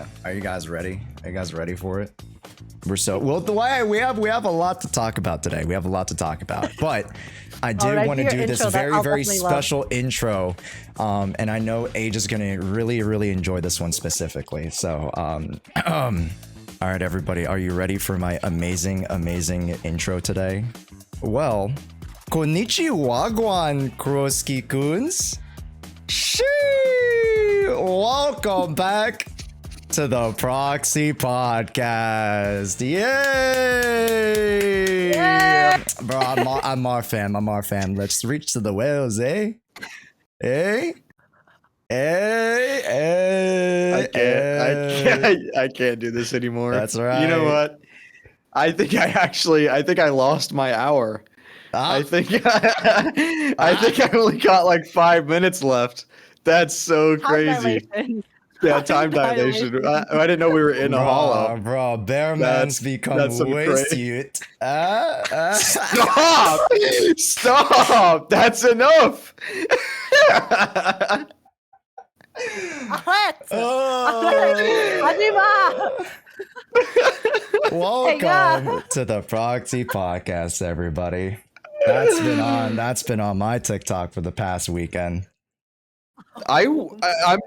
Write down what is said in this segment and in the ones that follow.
Yeah. Are you guys ready? Are you guys ready for it? We're so well. The way we have a lot to talk about today. We have a lot to talk about, but I did want to do this very special intro, and I know Age is gonna really enjoy this one specifically. So, all right, everybody, are you ready for my amazing intro today? Well, konnichiwa, Kuroski-kuns. Welcome back to the Proxy Podcast. Yay! Bro, I'm our fam. Let's reach to the whales, eh? I can't do this anymore. That's right. You know what? I think I lost my hour. I think I only got like 5 minutes left. That's so crazy. Yeah, time dilation. I didn't know we were in a hollow. Bro, bear man's become wasted. Stop! That's enough. Welcome to the Proxy Podcast, everybody. That's been on my TikTok for the past weekend. I'm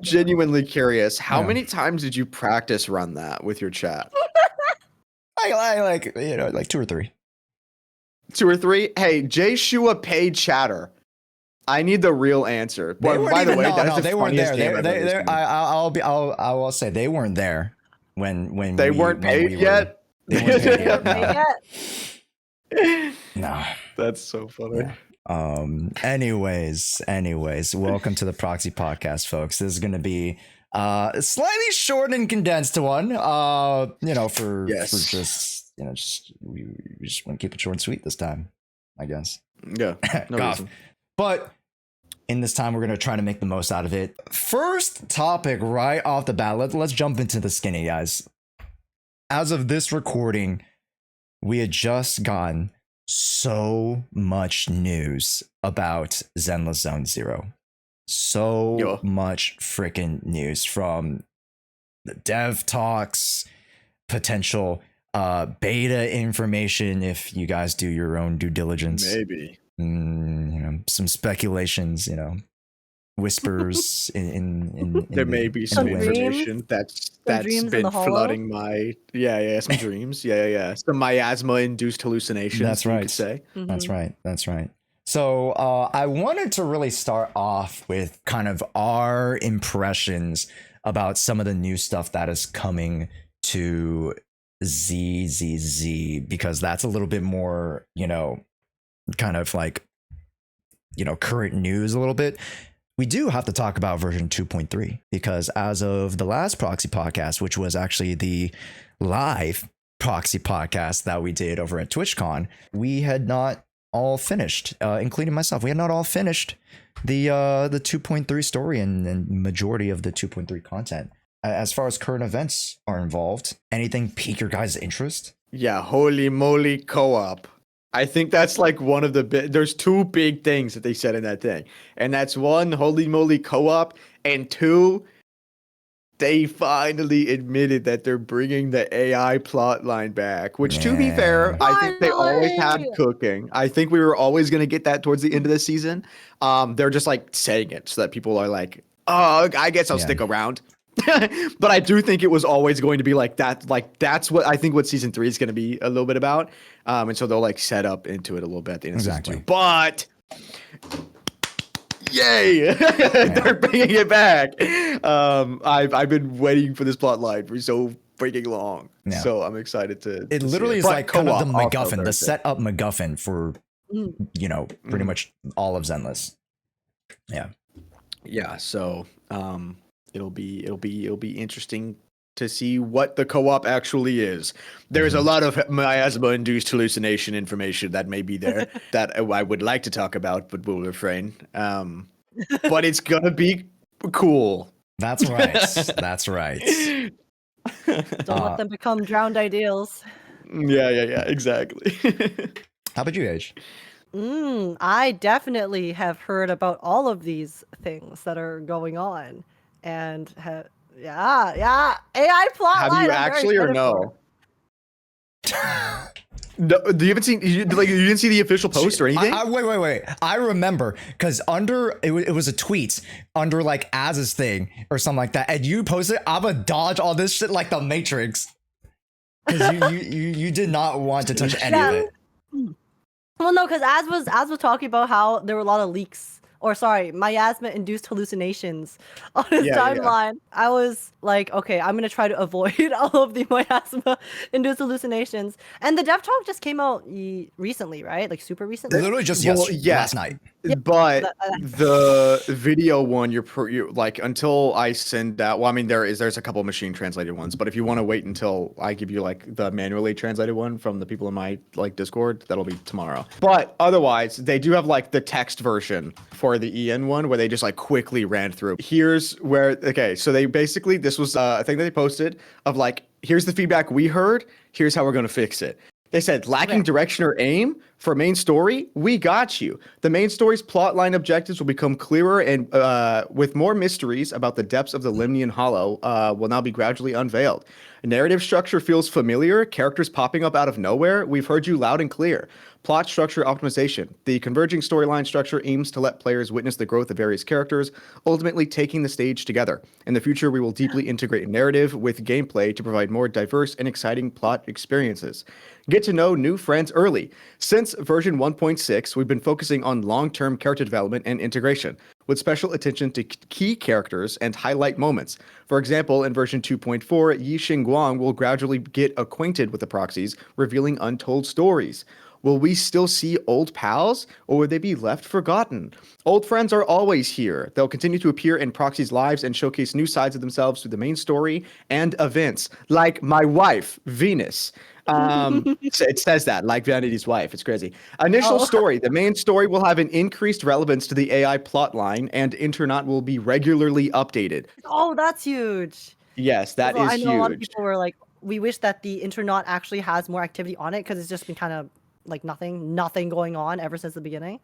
genuinely curious. How many times did you practice run that with your chat? I like 2 or 3. 2 or 3? Hey, Jshoea paid chatter. I need the real answer. By the way, they weren't there. I will say they weren't there when they weren't paid yet. They weren't paid yet. No. That's so funny. Yeah. Anyways, welcome to the Proxy Podcast, folks. This is going to be a slightly short and condensed one. We just want to keep it short and sweet this time, I guess. Yeah. No reason. But in this time, we're going to try to make the most out of it. First topic right off the bat. Let's jump into the skinny, guys. As of this recording, we had just gotten so much news about ZENLESS Zone Zero. So much freaking news from the dev talks, potential beta information if you guys do your own due diligence. Maybe. Some speculations, whispers in there may be some information that's been flooding my some dreams some miasma induced hallucinations. That's right. You could say. Mm-hmm. That's right. So I wanted to really start off with kind of our impressions about some of the new stuff that is coming to ZZZ, because that's a little bit more kind of like current news a little bit. We do have to talk about version 2.3 because as of the last Proxy Podcast, which was actually the live Proxy Podcast that we did over at TwitchCon, we had not all finished, including myself. We had not all finished the 2.3 story and majority of the 2.3 content. As far as current events are involved, anything pique your guys' interest? Yeah, holy moly co-op. I think that's like one of the there's 2 big things that they said in that thing. And that's 1, holy moly co-op, and 2, they finally admitted that they're bringing the AI plot line back, which to be fair, I think they always had cooking. I think we were always going to get that towards the end of the season. They're just like saying it so that people are like, oh, I guess I'll stick around. But I do think it was always going to be like that. Like that's what I think what season 3 is going to be a little bit about. And so they'll like set up into it a little bit at the end of season 2. But yay, they're bringing it back. I've been waiting for this plot line for so freaking long. Yeah. So I'm excited to. It literally is like kind of the MacGuffin, the setup MacGuffin for pretty much all of ZENLESS. Yeah. Yeah. So it'll be interesting to see what the co-op actually is. There's a lot of miasma-induced hallucination information that may be there that I would like to talk about, but will refrain. But it's gonna be cool. That's right. That's right. Don't let them become drowned ideals. Yeah, exactly. How about you, Age? I definitely have heard about all of these things that are going on, and Yeah. AI plot Have line, you I'm very actually or excited no? for. No, do you haven't seen you didn't see the official post or anything? Wait. I remember because under it was a tweet under like Az's thing or something like that, and you posted, "I'm gonna dodge all this shit like the Matrix," because you did not want to touch any of it. Well, no, because as was talking about how there were a lot of leaks, or sorry, miasma-induced hallucinations on his Yeah. timeline. I was like, okay, I'm gonna try to avoid all of the miasma-induced hallucinations. And the dev talk just came out recently, right? Like super recently. Literally just Well, last night. But the video one, you're like until I send that. Well, I mean, there's a couple machine translated ones, but if you want to wait until I give you like the manually translated one from the people in my like Discord, that'll be tomorrow. But otherwise, they do have like the text version for the EN one where they just like quickly ran through. Here's where so they basically this was a thing that they posted of like here's the feedback we heard. Here's how we're gonna fix it. They said, lacking direction or aim for main story, we got you. The main story's plotline objectives will become clearer and with more mysteries about the depths of the Limnian Hollow will now be gradually unveiled. Narrative structure feels familiar, characters popping up out of nowhere. We've heard you loud and clear. Plot structure optimization. The converging storyline structure aims to let players witness the growth of various characters, ultimately taking the stage together. In the future, we will deeply integrate narrative with gameplay to provide more diverse and exciting plot experiences. Get to know new friends early. Since version 1.6, we've been focusing on long-term character development and integration, with special attention to key characters and highlight moments. For example, in version 2.4, Yeshunguang will gradually get acquainted with the proxies, revealing untold stories. Will we still see old pals, or will they be left forgotten? Old friends are always here. They'll continue to appear in Proxy's lives and showcase new sides of themselves through the main story and events, like my wife, Venus. It says that, like Vanity's wife. It's crazy. Initial story. The main story will have an increased relevance to the AI plotline, and Internet will be regularly updated. Oh, that's huge. Yes, that is I know huge. a lot of people were like, we wish that the internet actually has more activity on it because it's just been kind of like nothing going on ever since the beginning.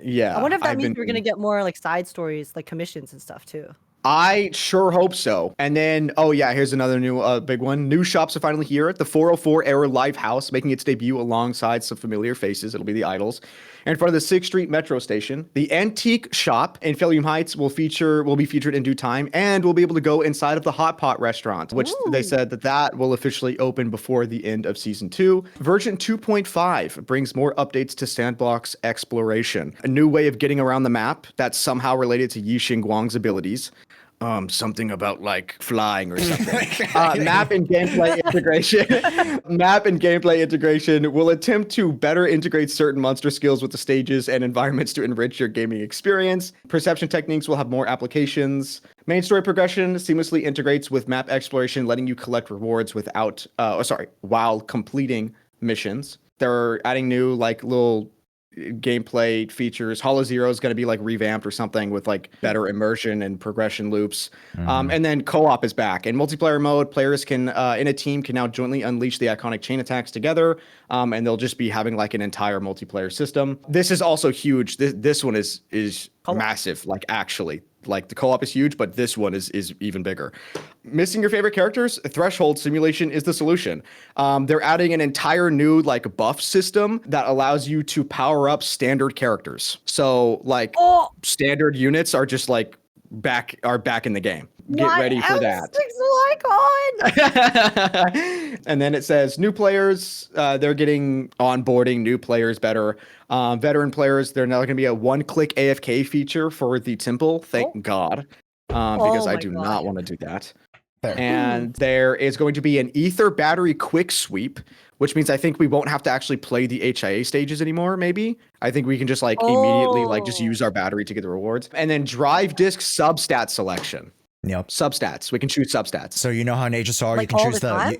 Yeah. I wonder if that means we're gonna get more like side stories, like commissions and stuff too. I sure hope so. And then, here's another new big one. New shops are finally here. The 404 Era Live House making its debut alongside some familiar faces. It'll be the Idols. In front of the 6th Street Metro Station. The Antique Shop in Philium Heights will be featured in due time, and we'll be able to go inside of the Hot Pot restaurant, which they said that will officially open before the end of Season 2. Version 2.5 brings more updates to sandbox exploration. A new way of getting around the map that's somehow related to Yeshunguang's abilities. Something about like flying or something. Map and gameplay integration will attempt to better integrate certain monster skills with the stages and environments to enrich your gaming experience. Perception techniques will have more applications. Main story progression seamlessly integrates with map exploration, letting you collect rewards while completing missions. They're adding new like little gameplay features. Hollow Zero is going to be like revamped or something with like better immersion and progression loops. And then co-op is back. In multiplayer mode, players can in a team can now jointly unleash the iconic chain attacks together, and they'll just be having like an entire multiplayer system. This is also huge. This one is massive. Like actually, like the co-op is huge, but this one is even bigger. Missing your favorite characters? Threshold simulation is the solution. They're adding an entire new like buff system that allows you to power up standard characters. So like standard units are just like back in the game. Get ready for that. And then it says new players, they're getting onboarding new players better. Veteran players, they're now going to be a one-click AFK feature for the temple. Thank God. Because I do not want to do that. Fair. And there is going to be an ether battery quick sweep, which means I think we won't have to actually play the HIA stages anymore, maybe. I think we can just like immediately like just use our battery to get the rewards. And then drive disk substat selection. Yep. Substats. We can choose substats. So you know how in HSR Like you can all choose the time?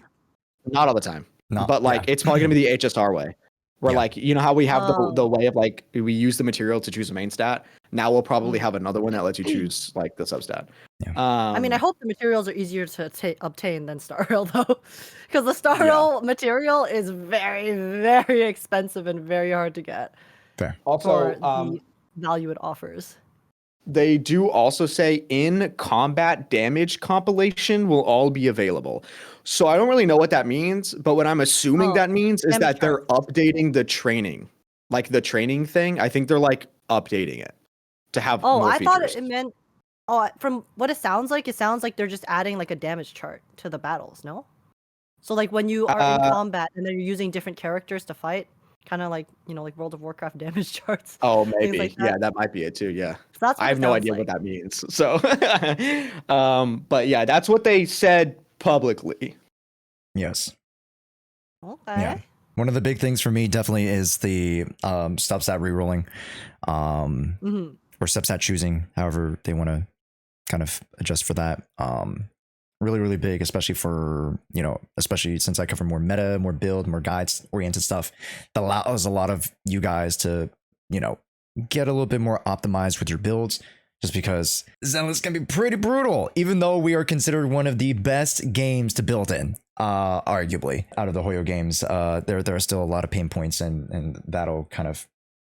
Not all the time. No, But like it's probably gonna be the HSR way. Where like you know how we have the way of like we use the material to choose a main stat. Now we'll probably have another one that lets you choose like the substat. Yeah. I mean, I hope the materials are easier to obtain than Star Rail though, because the Star Rail material is very, very expensive and very hard to get Also, for the value it offers. They do also say in combat damage compilation will all be available. So I don't really know what that means, but what I'm assuming that means is that they're updating the training, like the training thing. I think they're like updating it to have more I features. thought it meant. Oh, from what it sounds like they're just adding like a damage chart to the battles. No, so like when you are in combat and then you're using different characters to fight, kind of like like World of Warcraft damage charts. Oh, things maybe. like that. Yeah, that might be it too. Yeah. So that's what I have it no sounds idea like. what that means. So, but yeah, that's what they said publicly. Yes. Okay. Yeah. One of the big things for me definitely is the stop stat rerolling, or step stat choosing, however they want to kind of adjust for that. Really, really big, especially for, especially since I cover more meta, more build, more guides oriented stuff. That allows a lot of you guys to, get a little bit more optimized with your builds, just because Zenless can be pretty brutal, even though we are considered one of the best games to build in, arguably out of the Hoyo games. There are still a lot of pain points, and that'll kind of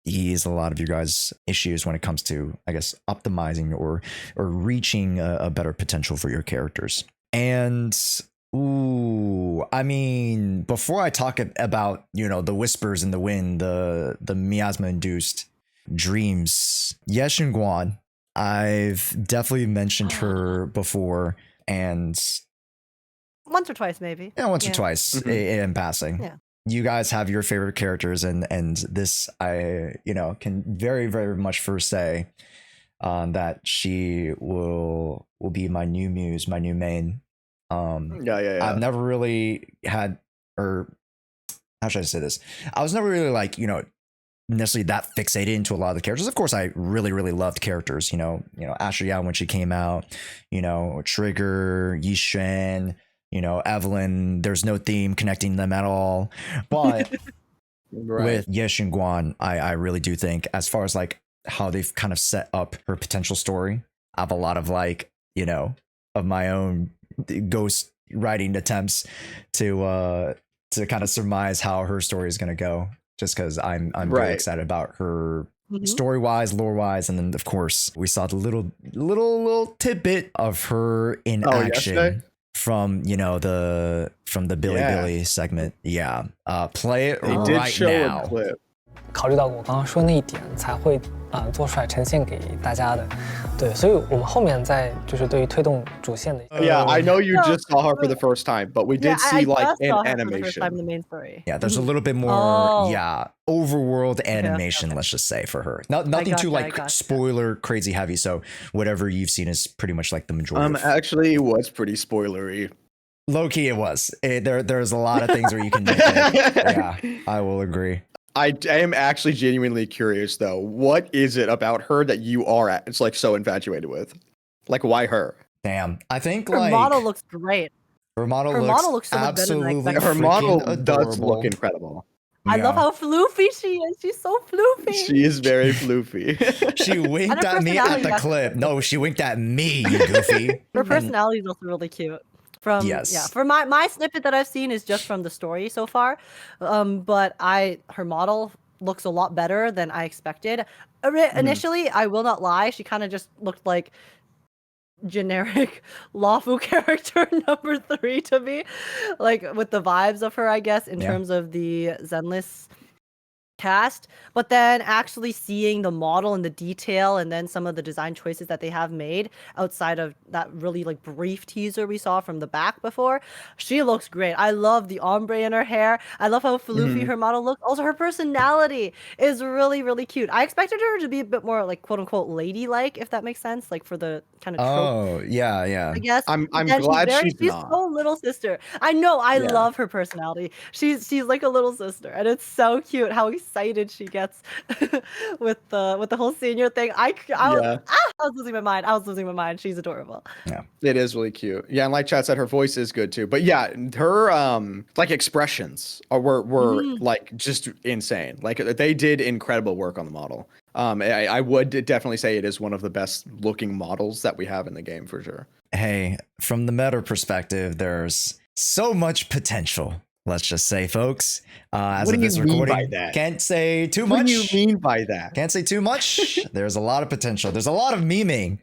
ease a lot of you guys' issues when it comes to, I guess, optimizing or reaching a better potential for your characters. And I mean, before I talk about the whispers in the wind, the miasma induced dreams, Yeshunguang, I've definitely mentioned her before, and once or twice maybe. Yeah, once or twice in passing. Yeah. You guys have your favorite characters, and this I can very, very much first say that she will be my new muse, my new main. Yeah. I've never really had, or how should I say this? I was never really necessarily that fixated into a lot of the characters. Of course, I really, really loved characters. Jshoea when she came out. Trigger, Yishen. Evelyn, there's no theme connecting them at all. But with Yeshunguang, I really do think, as far as like how they've kind of set up her potential story, I have a lot of of my own ghost writing attempts to kind of surmise how her story is going to go, just because I'm very excited about her story wise, lore wise, and then of course we saw the little tidbit of her in action. From the billibilli segment. Yeah. Play it right now. A clip. 考虑到我刚刚说那一点，才会做出来呈现给大家的。对，所以我们后面在就是对于推动主线的。Yeah, I know you just saw her for the first time, but we did see like an animation. For the main story. Yeah, there's a little bit more overworld animation, let's just say, for her. Nothing too spoiler crazy heavy, so whatever you've seen is pretty much like the majority. Actually, it was pretty spoilery. Low key it was. There's a lot of things where you can yeah, I will agree. I am actually genuinely curious though. What is it about her that you are so infatuated with? Like, why her? Damn, I think her model looks great. Her model looks so much better than I absolutely expected. Her model adorable. does look incredible. I love how floofy she is. She's so floofy. She is very floofy. She winked at me at the clip. No, she winked at me, you goofy. Her personality is also really cute. For my snippet that I've seen is just from the story so far, but her model looks a lot better than I expected. Initially, I will not lie, she kind of just looked like generic lawful character number 3 to me, like with the vibes of her, I guess, in terms of the Zenless cast. But then actually seeing the model and the detail, and then some of the design choices that they have made outside of that really brief teaser we saw from the back before, she looks great. I love the ombre in her hair. I love how floofy her model looks. Also, her personality is really, really cute. I expected her to be a bit more quote unquote ladylike, if that makes sense, for the kind of trope. Oh yeah. I guess I'm glad she's not. so little sister. I know. I love her personality. She's like a little sister, and it's so cute how excited she gets with the whole senior thing. I was losing my mind. She's adorable. Yeah, it is really cute. Yeah, and like Chad said, her voice is good too. But yeah, her expressions were just insane. Like, they did incredible work on the model. I would definitely say it is one of the best looking models that we have in the game for sure. Hey, from the meta perspective, there's so much potential let's just say, folks, as What of do this you mean recording, by that? can't say too What much. do you mean by that? Can't say too much. There's a lot of potential. There's a lot of memeing.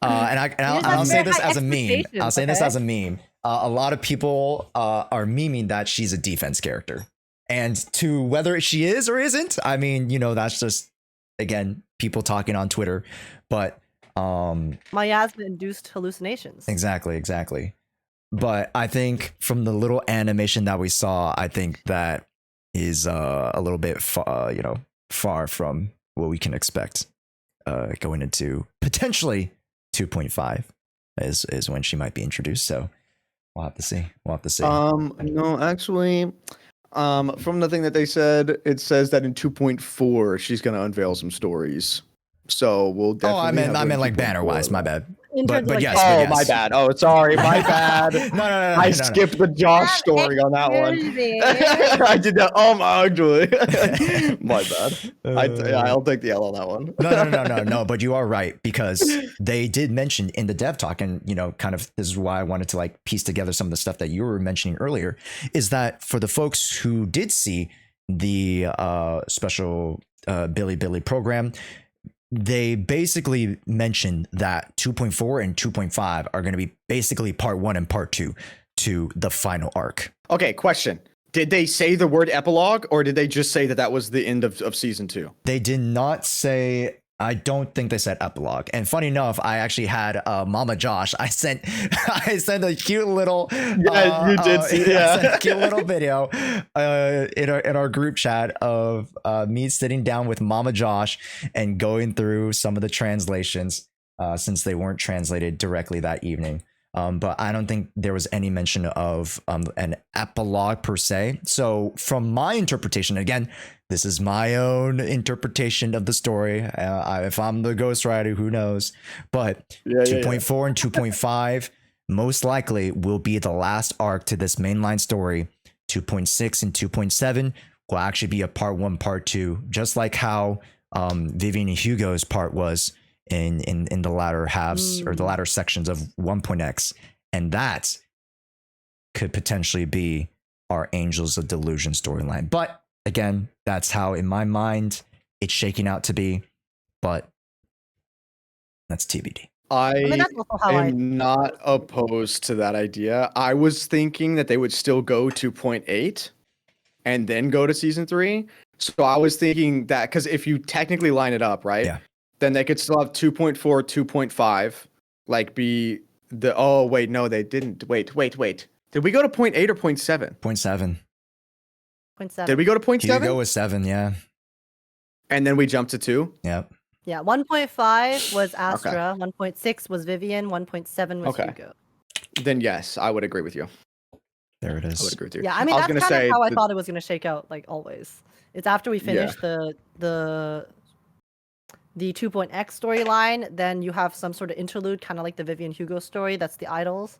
I'll say this as a meme. I'll say this as a meme. A lot of people are memeing that she's a defense character. And to whether she is or isn't, I mean, that's just, again, people talking on Twitter. But miasma-induced hallucinations. Exactly. But I think from the little animation that we saw, I think that is a little bit far from what we can expect going into potentially 2.5 is when she might be introduced. So we'll have to see. No, actually, from the thing that they said, it says that in 2.4 she's gonna unveil some stories. So we'll definitely. I meant like banner wise. My bad. But like yes. Oh, yes. my bad. Oh, sorry, my bad. No. I skipped the Josh story on that one. I did that. Oh my, actually. My bad. I'll take the L on that one. No. But you are right, because they did mention in the dev talk, and kind of this is why I wanted to like piece together some of the stuff that you were mentioning earlier, is that for the folks who did see the special billibilli program, they basically mentioned that 2.4 and 2.5 are going to be basically part 1 and part 2 to the final arc. Okay, question. Did they say the word epilogue, or did they just say that was the end of season 2? They did not say. I don't think they said epilogue. And funny enough, I actually had Mama Josh. I sent a cute little you did see a cute little video in our group chat of me sitting down with Mama Josh and going through some of the translations since they weren't translated directly that evening. But I don't think there was any mention of an epilogue per se. So from my interpretation, again, this is my own interpretation of the story. If I'm the ghostwriter, who knows? But 2.4 and 2.5 most likely will be the last arc to this mainline story. 2.6 and 2.7 will actually be a part 1, part 2, just like how Vivian and Hugo's part was in the latter halves or the latter sections of 1.x, and that could potentially be our Angels of Delusion storyline. But again, that's how in my mind it's shaking out to be, but that's TBD. I mean, that's also how am not opposed to that idea. I was thinking that they would still go 2.8 and then go to season 3. So I was thinking that because if you technically line it up, right? Yeah. Then they could still have 2.4, 2.5, like be the. Oh wait, no, they didn't. Wait. Did we go to 0.8 or 0.7? 0.7. 0.7. Did we go to 0.7? Hugo was 7, yeah. And then we jumped to 2. Yep. Yeah, 1.5 was Astra, 1.6 was Vivian, 1.7 was Hugo. Then yes, I would agree with you. There it is. I would agree with you. Yeah, I mean that's kind of how I thought it was going to shake out, like always. It's after we finish the 2.x storyline, then you have some sort of interlude, kind of like the Vivian Hugo story. That's the idols,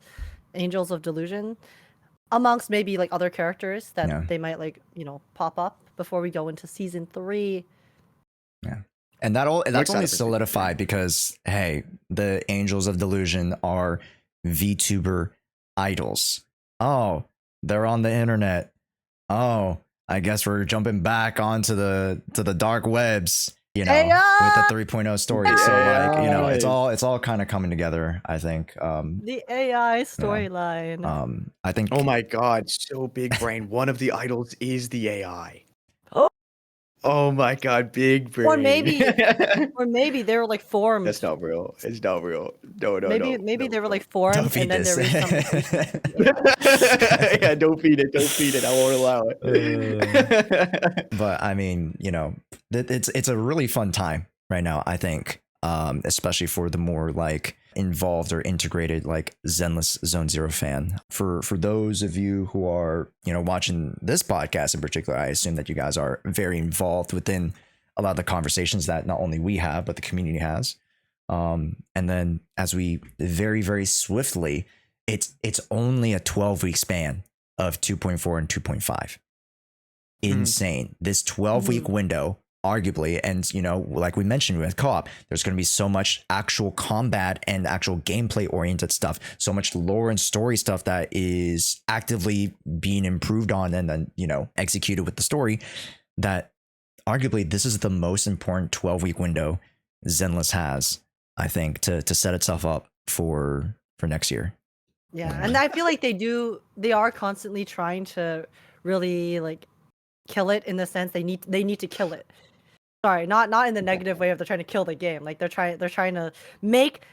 Angels of Delusion, amongst maybe like other characters that they might pop up before we go into season 3. Yeah. And that's only solidified because, hey, the Angels of Delusion are VTuber idols. Oh, they're on the internet. Oh, I guess we're jumping back onto the dark webs, with the 3.0 story. So it's all kind of coming together, I think. The AI storyline. I think. Oh my God, so big brain. One of the idols is the AI. Oh my God, big brain. Or maybe they were like formed. That's not real. It's not real. No. Maybe they were like formed, and then there is some. Yeah, don't feed it. I won't allow it. But I mean, it's a really fun time right now, I think, especially for the more like involved or integrated like ZENLESS Zone Zero fan. For those of you who are watching this podcast in particular, I assume that you guys are very involved within a lot of the conversations that not only we have but the community has. And then as we very, very swiftly, it's only a 12-week span of 2.4 and 2.5. Insane. This 12-week window arguably, and like we mentioned with co-op, there's going to be so much actual combat and actual gameplay oriented stuff, so much lore and story stuff that is actively being improved on and then executed with the story, that arguably this is the most important 12-week window ZENLESS has, I think, to set itself up for next year. Yeah, and I feel like they are constantly trying to really like kill it, in the sense they need to kill it. Sorry, not in the negative way of they're trying to kill the game. Like they're trying to make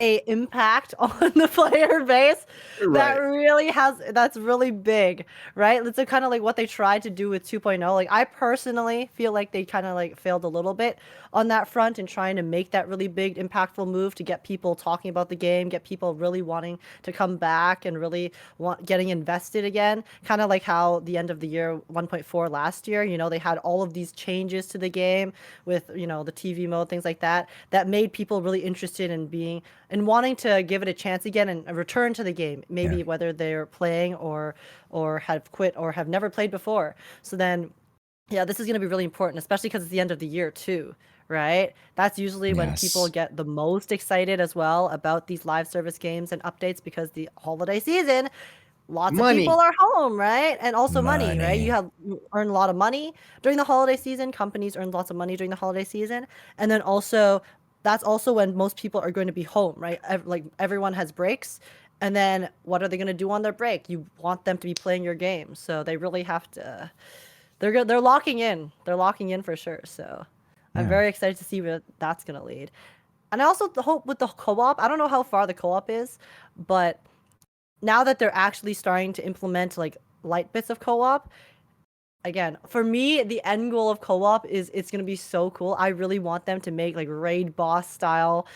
a impact on the player base that's really big, right? It's kind of like what they tried to do with 2.0. Like I personally feel like they kind of like failed a little bit on that front in trying to make that really big impactful move to get people talking about the game, get people really wanting to come back and really getting invested again. Kind of like how the end of the year 1.4 last year, they had all of these changes to the game with the TV mode, things like that made people really interested in being and wanting to give it a chance again and return to the game, maybe whether they're playing or have quit or have never played before. So then, this is going to be really important, especially because it's the end of the year too, right? That's usually when people get the most excited as well about these live service games and updates, because the holiday season, lots of people are home, right? And also money, right? You earn a lot of money during the holiday season. Companies earn lots of money during the holiday season. And then also, that's also when most people are going to be home, right? Like everyone has breaks. And then what are they going to do on their break? You want them to be playing your game. So they really have to, they're locking in. They're locking in for sure. So I'm very excited to see where that's going to lead. And I also hope with the co-op, I don't know how far the co-op is, but now that they're actually starting to implement like light bits of co-op, again, for me, the end goal of co-op is it's going to be so cool. I really want them to make like raid boss style,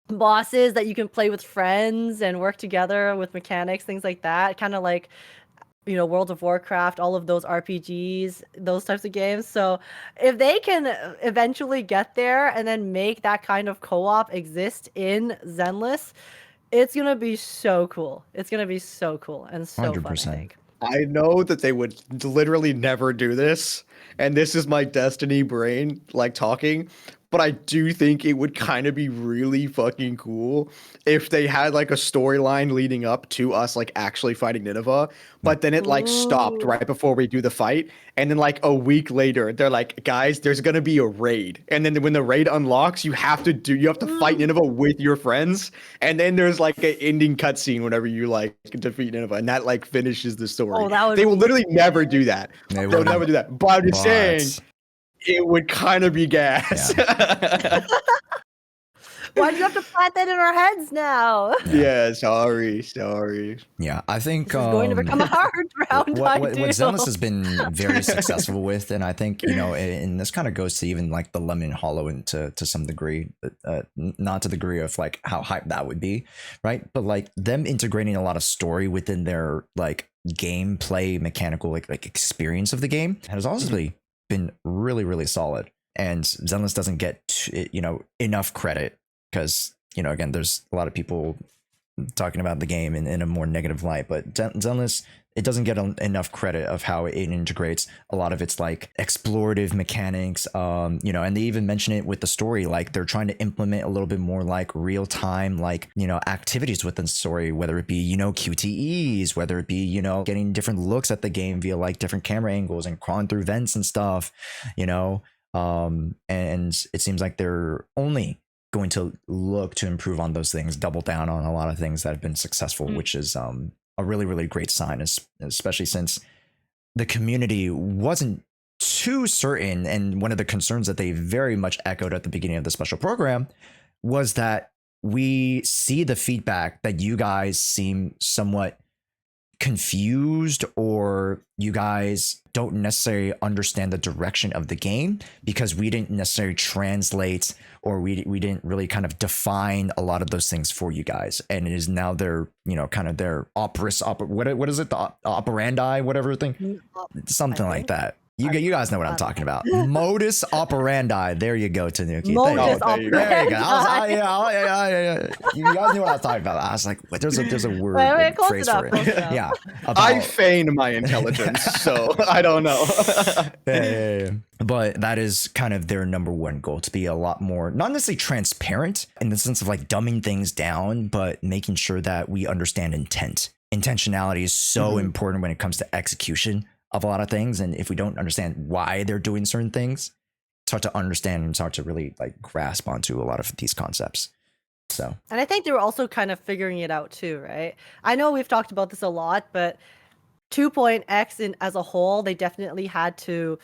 bosses that you can play with friends and work together with mechanics, things like that. Kind of like, World of Warcraft, all of those RPGs, those types of games. So if they can eventually get there and then make that kind of co-op exist in ZENLESS, it's going to be so cool. It's going to be so cool and so 100%. Fun, I think. I know that they would literally never do this, and this is my Destiny brain like talking, but I do think it would kind of be really fucking cool if they had like a storyline leading up to us like actually fighting Nineveh, but then it like stopped right before we do the fight, and then like a week later they're like, guys, there's gonna be a raid, and then when the raid unlocks, you have to fight Nineveh with your friends, and then there's like an ending cutscene whenever you like defeat Nineveh, and that like finishes the story. They will literally never do that. They'll never do that. But I'm just saying, it would kind of be gas. Yeah. Why'd you have to plant that in our heads now? Yeah, sorry. Yeah, I think this is going to become a hard round. What ZENLESS has been very successful with, and I think and this kind of goes to even like the Lemon Hollow and to some degree, not to the degree of like how hype that would be, right? But like them integrating a lot of story within their like gameplay mechanical like experience of the game has honestly been really, really solid. And ZENLESS doesn't get enough credit, because again, there's a lot of people talking about the game in a more negative light, but ZENLESS, it doesn't get enough credit of how it integrates a lot of its like explorative mechanics, and they even mention it with the story, like they're trying to implement a little bit more like real time like activities within the story, whether it be QTEs, whether it be getting different looks at the game via like different camera angles and crawling through vents and stuff, and it seems like they're only going to look to improve on those things, double down on a lot of things that have been successful, which is a really, really great sign, especially since the community wasn't too certain. And one of the concerns that they very much echoed at the beginning of the special program was that we see the feedback that you guys seem somewhat confused, or you guys don't necessarily understand the direction of the game, because we didn't necessarily translate, or we didn't really kind of define a lot of those things for you guys. And it is now their kind of their what is it, the operandi, whatever thing, something like that. You guys know what I'm talking about. Modus operandi. There you go, Tanuki. Modus There you go. Yeah. You guys knew what I was talking about. I was like, wait, there's a word, Wait, close phrase it up, for close it. it up. Yeah. I feign my intelligence, so I don't know. Yeah. But that is kind of their number one goal, to be a lot more, not necessarily transparent in the sense of like dumbing things down, but making sure that we understand intent. Intentionality is so important when it comes to execution of a lot of things. And if we don't understand why they're doing certain things, it's hard to understand and start to really like grasp onto a lot of these concepts. So, and I think they were also kind of figuring it out too, right? I know we've talked about this a lot, but 2.x as a whole, they definitely had to,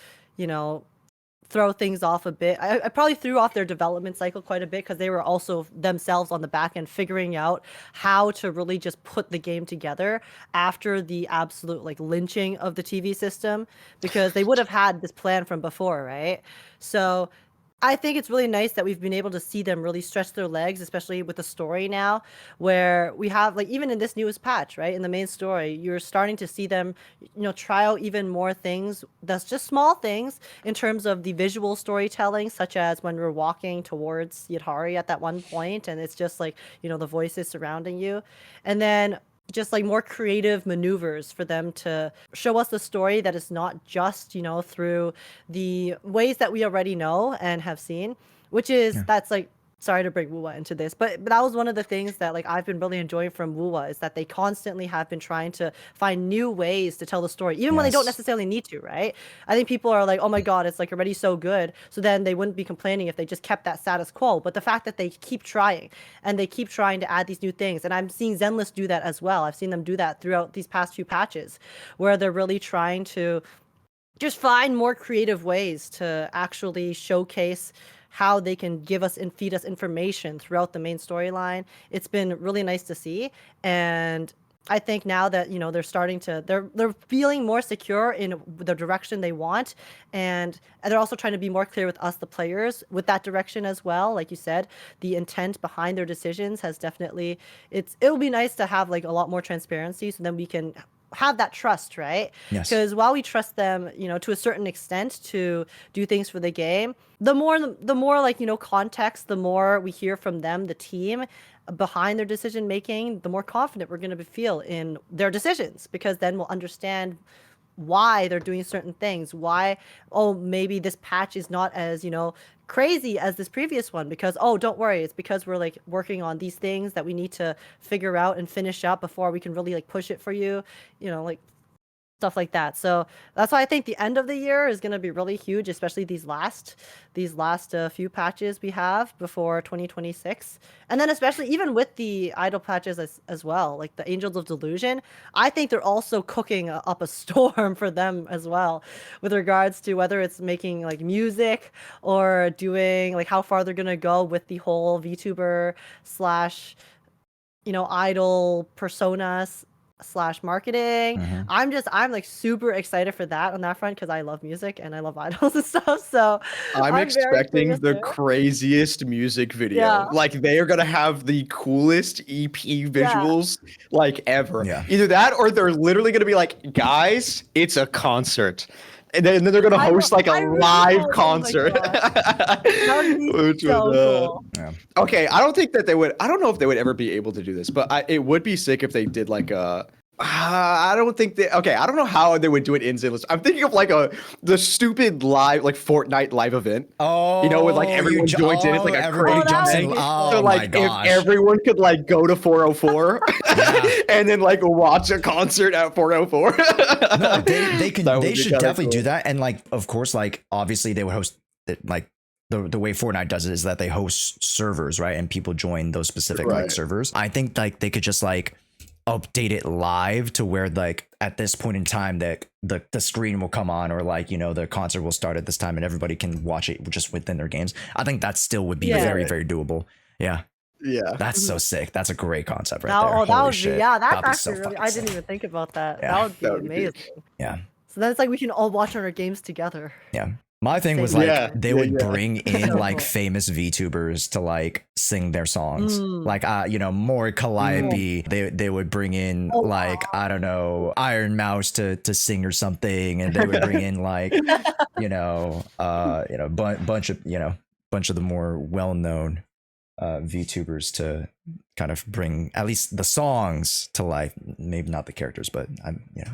throw things off a bit. I probably threw off their development cycle quite a bit because they were also themselves on the back end figuring out how to really just put the game together after the absolute like lynching of the TV system, because they would have had this plan from before, right? So I think it's really nice that we've been able to see them really stretch their legs, especially with the story now, where we have like even in this newest patch, right, in the main story, you're starting to see them, try out even more things. That's just small things in terms of the visual storytelling, such as when we're walking towards Yadhari at that one point, and it's just like the voices surrounding you, and then just like more creative maneuvers for them to show us the story that is not just, through the ways that we already know and have seen, which is that's like, sorry to bring Wuwa into this, but that was one of the things that like I've been really enjoying from Wuwa, is that they constantly have been trying to find new ways to tell the story, even when they don't necessarily need to, right? I think people are like, oh my god, it's like already so good, so then they wouldn't be complaining if they just kept that status quo. But the fact that they keep trying and they keep trying to add these new things, and I'm seeing ZENLESS do that as well. I've seen them do that throughout these past few patches, where they're really trying to just find more creative ways to actually showcase how they can give us and feed us information throughout the main storyline. It's been really nice to see, and I think now that they're starting to they're feeling more secure in the direction they want, and they're also trying to be more clear with us, the players, with that direction as well. Like you said, the intent behind their decisions has definitely it'll be nice to have like a lot more transparency, so then we can have that trust, right? Yes. Because while we trust them, to a certain extent to do things for the game, the more like, context, the more we hear from them, the team behind their decision making, the more confident we're going to feel in their decisions, because then we'll understand why they're doing certain things, why maybe this patch is not as crazy as this previous one, because don't worry, it's because we're like working on these things that we need to figure out and finish up before we can really like push it for you, like stuff like that. So that's why I think the end of the year is going to be really huge, especially these last few patches we have before 2026. And then especially even with the idle patches as well, like the Angels of Delusion, I think they're also cooking up a storm for them as well, with regards to whether it's making like music or doing like how far they're going to go with the whole VTuber slash idol personas / marketing. I'm like super excited for that on that front, because I love music and I love idols and stuff. So I'm very expecting curious the too. craziest music video. Yeah. Like they are gonna have the coolest EP visuals like ever. Yeah. Either that or they're literally gonna be like, guys, it's a concert. And then they're gonna host like a live concert. That would be Which so would, cool. Okay, I don't know if they would ever be able to do this, but it would be sick if they did like a. I don't know how they would do it in ZENLESS. I'm thinking of like the stupid live, like Fortnite live event. With like everyone joins in. It's like a crazy jumps in. thing. Oh So like if everyone could like go to 404 and then like watch a concert at 404. No, they should definitely cool. do that. And like, of course, like obviously they would host it, like the way Fortnite does it is that they host servers, right? And people join those specific like servers. I think like they could just like update it live to where like at this point in time that the screen will come on, or like the concert will start at this time and everybody can watch it just within their games. I think that still would be very, very doable. Yeah That's so sick. That's a great concept right there. That Holy would shit. be that's That'd be actually so really, fucking I didn't sick. even think about that. Yeah. That would be amazing. Yeah So then it's like we can all watch on our games together. Yeah My thing was Same. like Yeah, they yeah, would yeah. bring in So like cool. famous VTubers to like sing their songs. Mm. Like Mori Calliope, they would bring in Oh, like I don't know, Iron Mouse to sing or something, and they would bring in like bunch of the more well-known VTubers to kind of bring at least the songs to life. Maybe not the characters, but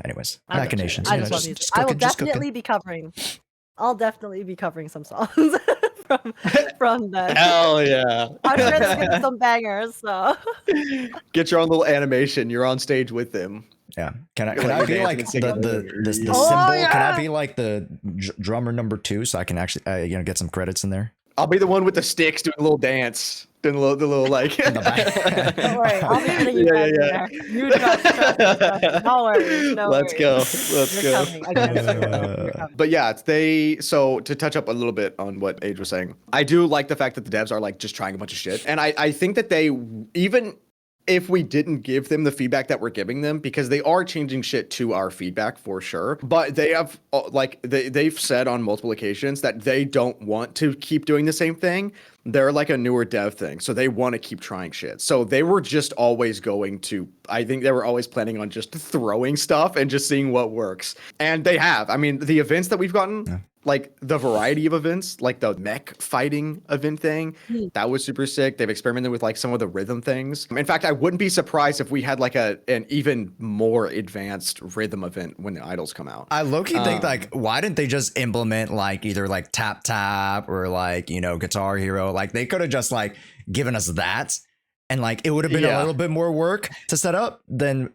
anyways, I love machinations. I just love music. I will definitely be covering. I'll definitely be covering some songs from that. Hell yeah. I'm sure there's gonna be some bangers. So Get your own little animation. You're on stage with them. Yeah. Can You're I like be dancing like and singing. the symbol? Oh, Can I yeah. be like the drummer number 2 so I can actually get some credits in there? I'll be the one with the sticks doing a little dance. Doing the little like. In the back. don't worry, I'll be putting you guys in there. You trust. No worries. No Let's go. worries. Let's You're go. coming. I guess you're coming. But yeah, so to touch up a little bit on what Age was saying, I do like the fact that the devs are like just trying a bunch of shit. And I think that they, even if we didn't give them the feedback that we're giving them, because they are changing shit to our feedback for sure, but they have they've said on multiple occasions that they don't want to keep doing the same thing. They're like a newer dev thing, so they want to keep trying shit. So they were just always going to, I think they were always planning on just throwing stuff and just seeing what works. And they have. I mean, the events that we've gotten, like the variety of events, like the mech fighting event thing, that was super sick. They've experimented with like some of the rhythm things. In fact, I wouldn't be surprised if we had like an even more advanced rhythm event when the idols come out. I low-key think like, why didn't they just implement like either like tap tap or like Guitar Hero? Like they could have just like given us that, and like it would have been a little bit more work to set up than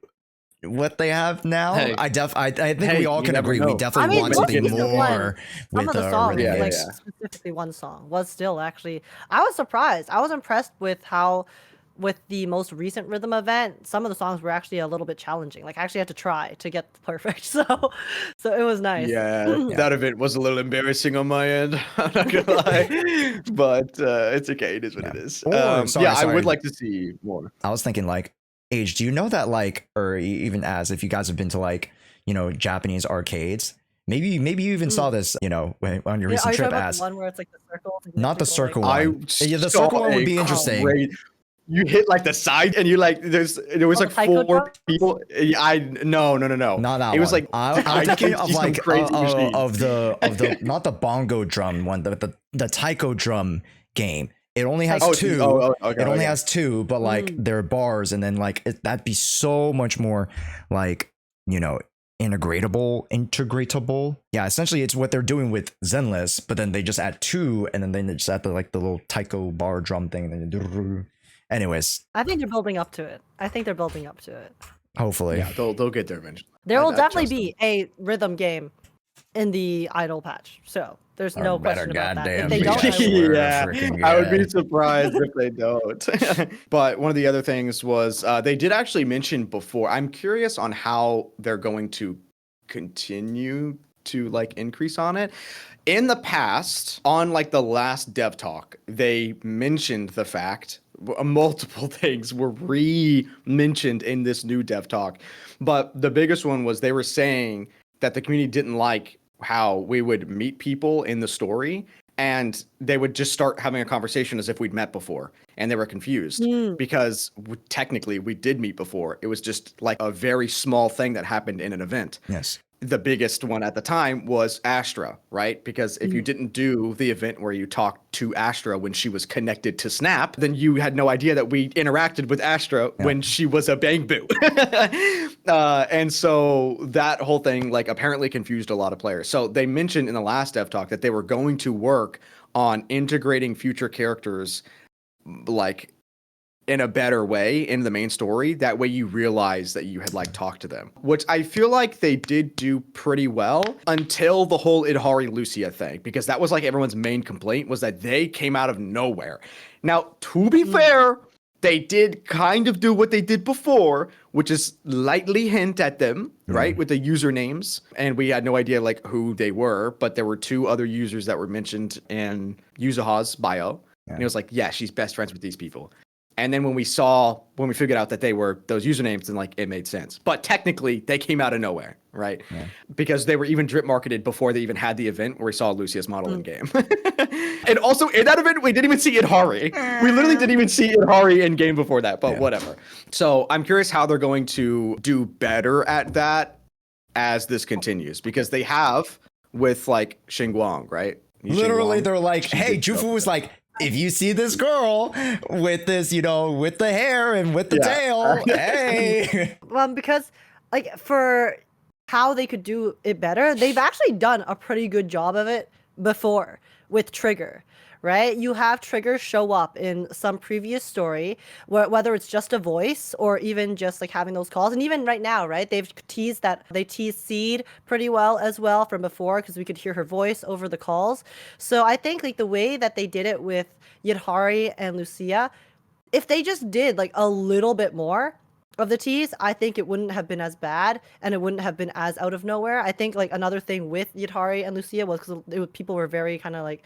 what they have now. Hey. I think we all you can never agree know. we definitely want most something recent more one, with some of the songs, rhythm like games. specifically one song, was still actually. I was surprised. I was impressed with how, with the most recent rhythm event, some of the songs were actually a little bit challenging. Like I actually had to try to get perfect. So it was nice. Yeah, that event was a little embarrassing on my end. I'm not gonna lie, but it's okay. It is what it is. I would like to see more. I was thinking like, Age, do you know that like, or even as if you guys have been to like, Japanese arcades, maybe you even saw this, on your recent trip as the one where it's like the circle. not the circle I one. Yeah, the saw circle one would a be interesting. You hit like the side, and you like there was like Taiko 4 drums? people. No. Not that It was one. like I'm thinking of some like crazy machine. of the not the bongo drum one, the taiko drum game. It only has two. Okay, it only has 2, but like there are bars, and then like that'd be so much more like integratable. Yeah, essentially it's what they're doing with ZENLESS, but then they just add 2, and then they just add the little taiko bar drum thing, and then anyways. I think they're building up to it. Hopefully. Yeah, they'll get there eventually. There will definitely be a rhythm game in the idol patch. So there's no question about that. If they don't, I will. I would be surprised if they don't. But one of the other things was they did actually mention before. I'm curious on how they're going to continue to like increase on it. In the past, on like the last dev talk, they mentioned the fact multiple things were re-mentioned in this new dev talk, but the biggest one was they were saying that the community didn't like how we would meet people in the story, and they would just start having a conversation as if we'd met before, and they were confused because technically we did meet before. It was just like a very small thing that happened in an event. Yes. The biggest one at the time was Astra, right? Because if you didn't do the event where you talked to Astra when she was connected to Snap, then you had no idea that we interacted with Astra when she was a Bang Boo. And so that whole thing like apparently confused a lot of players. So they mentioned in the last dev talk that they were going to work on integrating future characters like in a better way in the main story. That way you realize that you had like talked to them, which I feel like they did do pretty well until the whole Idhari Lucia thing, because that was like everyone's main complaint was that they came out of nowhere. Now, to be fair, they did kind of do what they did before, which is lightly hint at them, right? With the usernames. And we had no idea like who they were, but there were 2 other users that were mentioned in Yuzuha's bio. And it was like, yeah, she's best friends with these people. And then when we figured out that they were those usernames, then like it made sense. But technically they came out of nowhere, right? Yeah. Because they were even drip marketed before they even had the event where we saw Lucia's model in game. And also in that event, we didn't even see Idhari. We literally didn't even see Idhari in game before that, but whatever. So I'm curious how they're going to do better at that as this continues, because they have with like Yeshunguang, right? Literally, they're like, hey, Jufu was like, if you see this girl with this, you know, with the hair and with the tail, hey. Well, because like for how they could do it better, they've actually done a pretty good job of it before with Trigger, right? You have Trigger show up in some previous story, whether it's just a voice or even just like having those calls. And even right now, right? They teased Seed pretty well as well from before, because we could hear her voice over the calls. So I think like the way that they did it with Yidhari and Lucia, if they just did like a little bit more of the tease, I think it wouldn't have been as bad and it wouldn't have been as out of nowhere. I think like another thing with Yidhari and Lucia was because people were very kind of like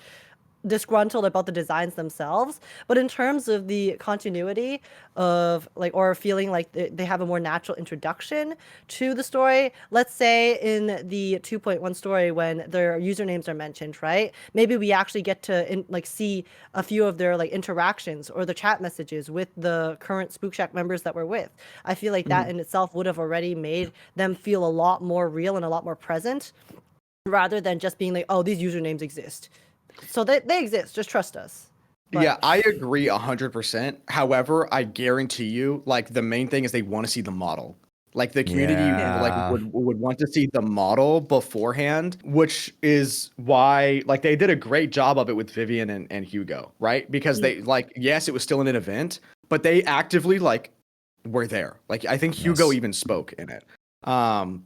disgruntled about the designs themselves, but in terms of the continuity of like, or feeling like they have a more natural introduction to the story, let's say in the 2.1 story when their usernames are mentioned, right? Maybe we actually get to see a few of their like interactions or the chat messages with the current Spook Shack members that we're with. I feel like that in itself would have already made them feel a lot more real and a lot more present, rather than just being like, oh, these usernames exist. So they exist. Just trust us. But yeah, I agree 100%. However, I guarantee you, like the main thing is they want to see the model. Like the community like would want to see the model beforehand, which is why like they did a great job of it with Vivian and Hugo, right? Because they like, yes, it was still in an event, but they actively like were there. Like I think Hugo even spoke in it.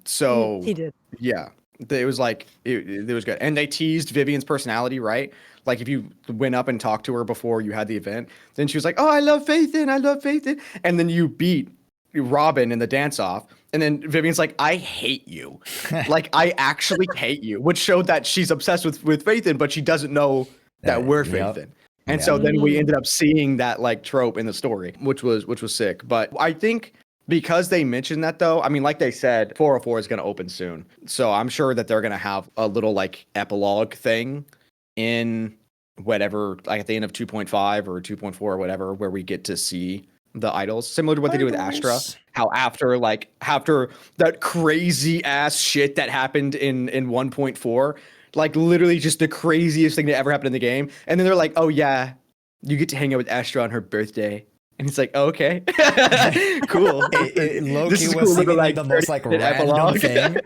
So he did. Yeah. It was like it was good, and they teased Vivian's personality, right? Like if you went up and talked to her before you had the event, then she was like, "Oh, I love Faithin," and then you beat Robin in the dance off, and then Vivian's like, "I hate you," like I actually hate you, which showed that she's obsessed with Faithin, but she doesn't know that we're Faithin. And so then we ended up seeing that like trope in the story, which was sick. But I think, because they mentioned that though, I mean, like they said, 404 is going to open soon. So I'm sure that they're going to have a little like epilogue thing in whatever, like at the end of 2.5 or 2.4 or whatever, where we get to see the idols, similar to what they do with Astra. How after that crazy ass shit that happened in 1.4, like literally just the craziest thing that ever happened in the game. And then they're like, oh yeah, you get to hang out with Astra on her birthday. And he's like, oh, okay, cool. Loki was seemingly the most like random thing,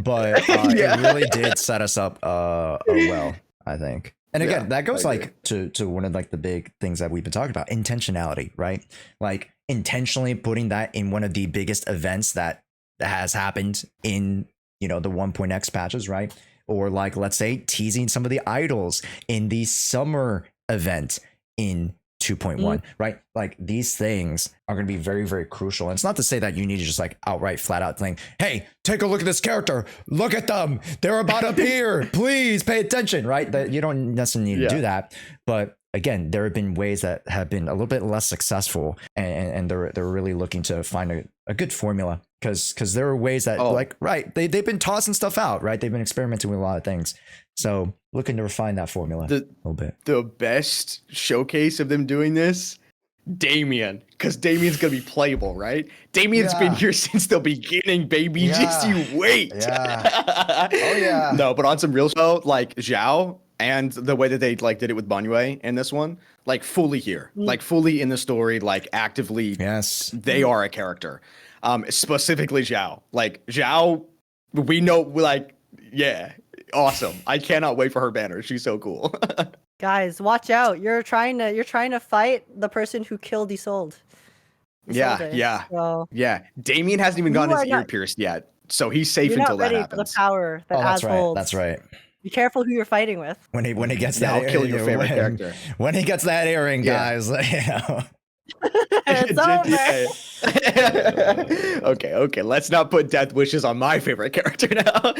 but it really did set us up well, I think. And again, that goes like to one of like the big things that we've been talking about, intentionality, right? Like intentionally putting that in one of the biggest events that has happened in, you know, the 1.x patches, right? Or like, let's say teasing some of the idols in the summer event in 2.1, right? Like these things are going to be very, very crucial. And it's not to say that you need to just like outright flat out think, hey, take a look at this character. Look at them. They're about to appear. Please pay attention, right? That you don't necessarily need to do that. But again, there have been ways that have been a little bit less successful, and they're really looking to find a good formula, because there are ways that they've been tossing stuff out, right? They've been experimenting with a lot of things. So looking to refine that formula a little bit. The best showcase of them doing this, Damien, because Damien's gonna be playable, right? Damien's been here since the beginning, baby. Just you wait. Yeah. Oh yeah. No, but on some real stuff, like Zhao and the way that they like did it with Banyue in this one, like fully here, like fully in the story, like actively. Yes, they are a character. Specifically Zhao. Like Zhao, we know, like, yeah. Awesome. I cannot wait for her banner. She's so cool. Guys, watch out. You're trying to fight the person who killed Isolde. Yeah. So, yeah. Damien hasn't even gotten his ear pierced yet. So he's safe until that happens. For the power that Az holds. That's right. Be careful who you're fighting with. When he gets that, I'll kill your favorite character. When he gets that earring, guys, you know. It's over. Okay. Let's not put death wishes on my favorite character now.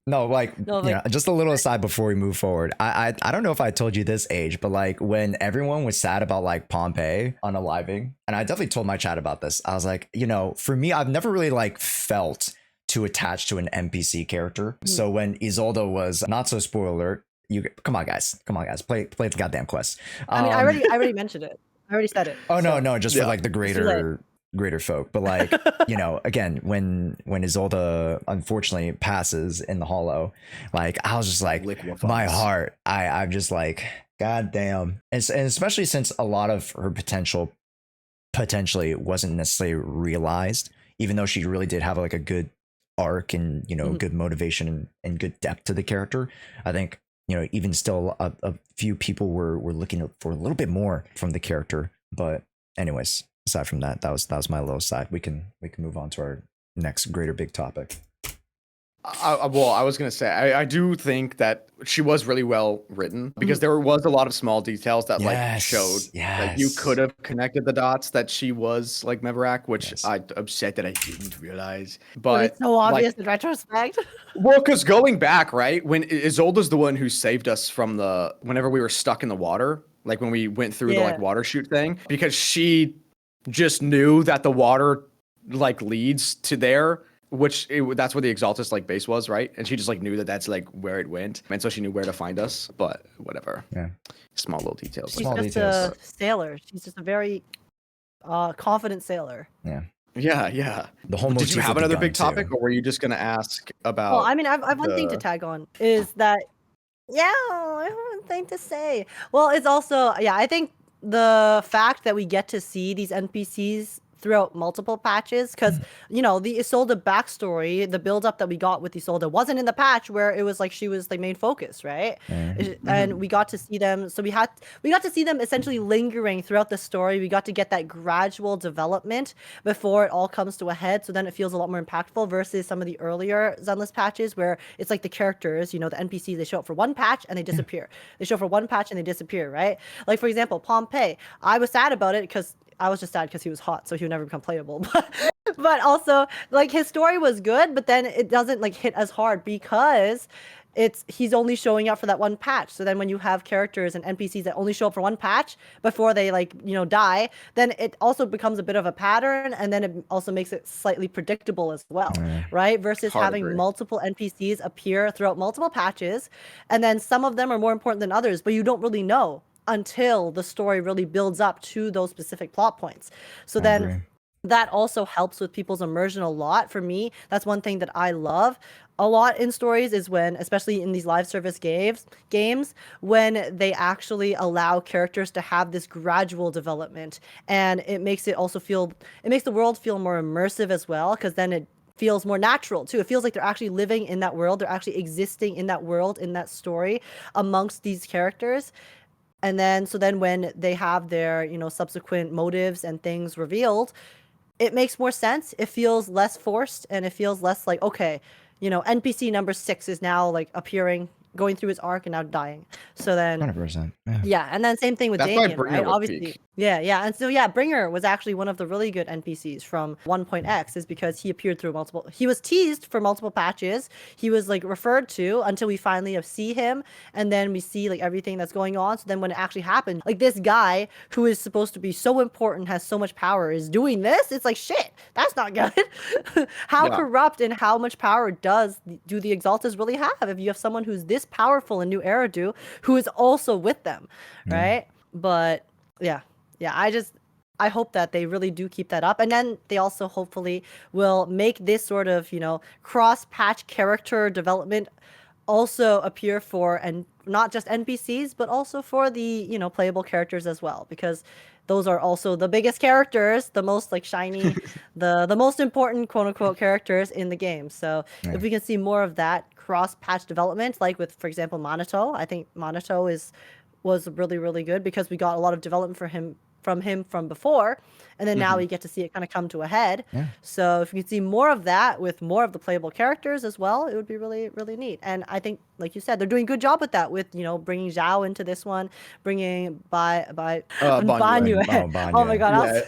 No, like, No, like, just a little aside before we move forward. I don't know if I told you this age, but like when everyone was sad about like Pompeii unaliving, and I definitely told my chat about this. I was like, for me, I've never really like felt too attached to an NPC character. So when Isolde was, not so spoiler alert, come on guys, play the goddamn quest. I mean, I already mentioned it. I already said it. Oh no, just for like the greater folk. But like, again, when Isolde unfortunately passes in the Hollow, like I was just like, my heart, I'm just like, god damn. And especially since a lot of her potentially wasn't necessarily realized, even though she really did have like a good arc and good motivation and good depth to the character. I think even still a few people were looking for a little bit more from the character. But anyways, aside from that, that was my little side. We can move on to our next greater big topic. I was gonna say I do think that she was really well written, because there was a lot of small details that like showed that you could have connected the dots that she was like Mevarak, which I'm upset that I didn't realize. But it's so obvious in retrospect. Well, because going back, right, when Isolde's the one who saved us from whenever we were stuck in the water, like when we went through the like water chute thing, because she just knew that the water like leads to there. That's where the Exaltus like base was, right? And she just like knew that that's like where it went, and so she knew where to find us. But whatever. Yeah, small little details. She's just a sailor. She's just a very confident sailor. Yeah. The whole. Did you have another big topic, or were you just gonna ask about? Well, I mean, I've one thing to tag on is that. Yeah, I have one thing to say. Well, it's also I think the fact that we get to see these NPCs throughout multiple patches, because the Isolde backstory, the build up that we got with Isolde wasn't in the patch where it was like she was the main focus, right? And we got to see them, so we got to see them essentially lingering throughout the story. We got to get that gradual development before it all comes to a head, so then it feels a lot more impactful versus some of the earlier ZENLESS patches where it's like the characters, the NPCs, they show up for one patch and they disappear. They show up for one patch and they disappear, right? Like, for example, Pompeii, I was sad about it because I was just sad because he was hot, so he would never become playable. But also, like, his story was good, but then it doesn't like hit as hard because he's only showing up for that one patch. So then when you have characters and NPCs that only show up for one patch before they die, then it also becomes a bit of a pattern, and then it also makes it slightly predictable as well, right? Versus having multiple NPCs appear throughout multiple patches, and then some of them are more important than others, but you don't really know until the story really builds up to those specific plot points. So then that also helps with people's immersion a lot. For me, that's one thing that I love a lot in stories, is when, especially in these live service games, when they actually allow characters to have this gradual development, and it makes the world feel more immersive as well, because then it feels more natural too. It feels like they're actually living in that world, they're actually existing in that world, in that story, amongst these characters. And then when they have their subsequent motives and things revealed, it makes more sense. It feels less forced, and it feels less like, okay, NPC number 6 is now like appearing, going through his arc, and now dying. So then 100%. Yeah, and then same thing with Damien, right? Obviously. Yeah. And so Bringer was actually one of the really good NPCs from 1.x, is because he appeared through he was teased for multiple patches. He was like referred to until we finally see him, and then we see like everything that's going on. So then when it actually happened, like, this guy who is supposed to be so important, has so much power, is doing this. It's like, shit, that's not good. How corrupt and how much power do the Exaltas really have if you have someone who's this powerful in New Eridu who is also with them, right? But I hope that they really do keep that up, and then they also hopefully will make this sort of cross-patch character development also appear for, and not just NPCs, but also for the playable characters as well, because those are also the biggest characters, the most like shiny, the most important quote unquote characters in the game. So if we can see more of that cross-patch development, like with, for example, Minato, I think Minato was really, really good, because we got a lot of development from him from before, and then now we get to see it kind of come to a head. So if we could see more of that with more of the playable characters as well, it would be really, really neat. And I think, like you said, they're doing a good job with that, with bringing Zhao into this one, bringing Banyu. Oh my god,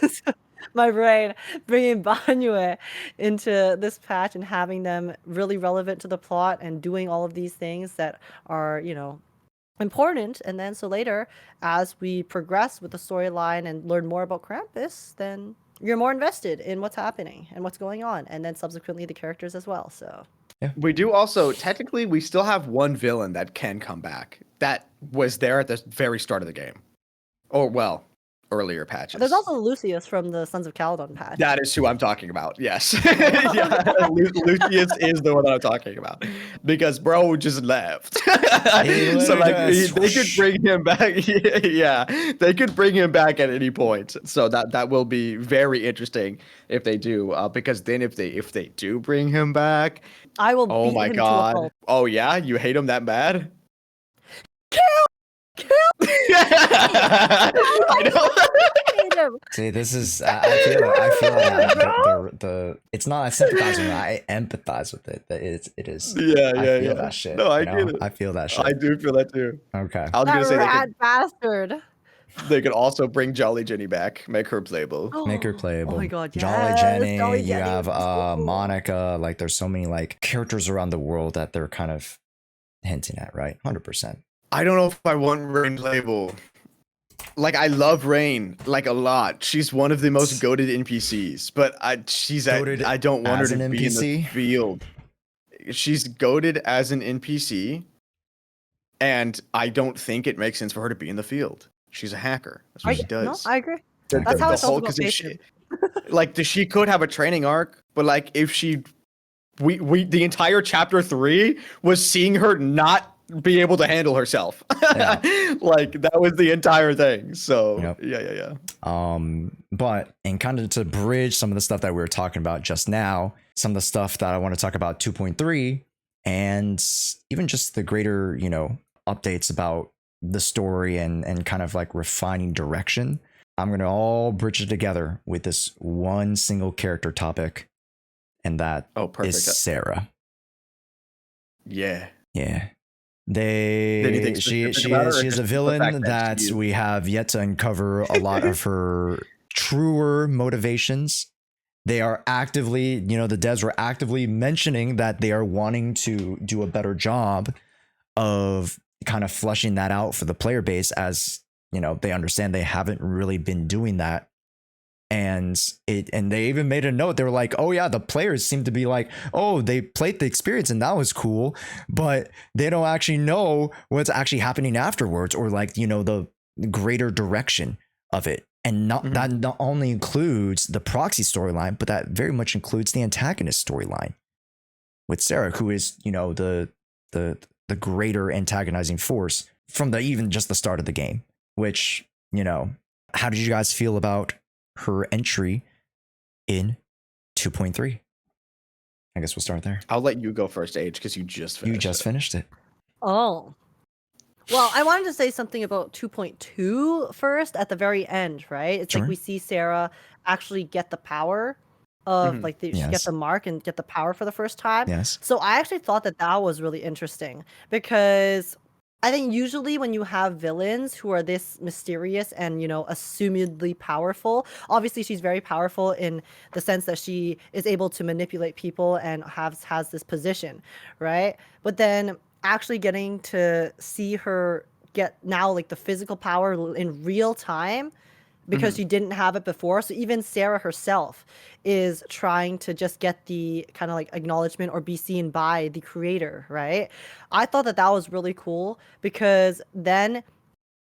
my brain, bringing Banyue into this patch and having them really relevant to the plot and doing all of these things that are, important. And then so later, as we progress with the storyline and learn more about Krampus, then you're more invested in what's happening and what's going on, and then subsequently the characters as well. So we do also, technically, we still have one villain that can come back. That was there at the very start of the game. Or, well, earlier patches. there's also Lucius from the Sons of Caledon patch. That is who I'm talking about. Yes. Yeah, Lucius is the one that I'm talking about. Because bro just left. So they could bring him back. Yeah. They could bring him back at any point. So that will be very interesting if they do. Because then if they do bring him back, I will oh beat my him to a god. pulp. Oh yeah, you hate him that bad? Kill! I know. Hate him. See, this is I feel that it's not I sympathize with it, I empathize with it. It is. Yeah, I feel that shit. No, I you know? get it. I feel that shit. I do feel that too. Okay. I was That gonna say rat bastard. they could also bring Jolly Jenny back, make her playable. Make her playable. Oh my god, Jolly yes, Jenny, Jolly you Jenny have was so cool. Monica, like there's so many like characters around the world that they're kind of hinting at, right? 100%. I don't know if I want Rain playable. Like I love Rain like a lot. She's one of the most goated NPCs, but I don't want her as to an be in the NPC? field. She's goated as an NPC, and I don't think it makes sense for her to be in the field. She's a hacker. That's what she does. No, I agree. The- That's the- how the I felt whole- about 'cause if Basic. she could have a training arc, but like if she we the entire chapter 3 was seeing her not be able to handle herself. Yeah. Like that was the entire thing. So Yep. yeah. But and kind of to bridge some of the stuff that we were talking about just now, some of the stuff that I want to talk about 2.3 and even just the greater, updates about the story and kind of like refining direction. I'm going to all bridge it together with this one single character topic, and that Oh, perfect. is Sarah. Yeah. Yeah. Anything She specific about her, or is a just the villain fact that that she is- we have yet to uncover a lot of her truer motivations. They are actively, the devs were actively mentioning that they are wanting to do a better job of kind of fleshing that out for the player base, as they understand they haven't really been doing that. And they even made a note. They were like, oh yeah, the players seem to be like, oh, they played the experience and that was cool, but they don't actually know what's actually happening afterwards, or like, the greater direction of it. And that not only includes the proxy storyline, but that very much includes the antagonist storyline with Sarah, who is, the greater antagonizing force from even just the start of the game. Which, how did you guys feel about her entry in 2.3? I guess we'll start there. I'll let you go first, Age, because you just Finished it. Oh. Well, I wanted to say something about 2.2 first at the very end, right? It's Sure. like we see Sarah actually get the power of she Yes. gets the mark and get the power for the first time. Yes. So I actually thought that was really interesting, because I think usually when you have villains who are this mysterious and, assumedly powerful, obviously she's very powerful in the sense that she is able to manipulate people and has this position, right? But then actually getting to see her get now like the physical power in real time, because she didn't have it before. So even Sarah herself is trying to just get the kind of like acknowledgement or be seen by the creator, right? I thought that was really cool, because then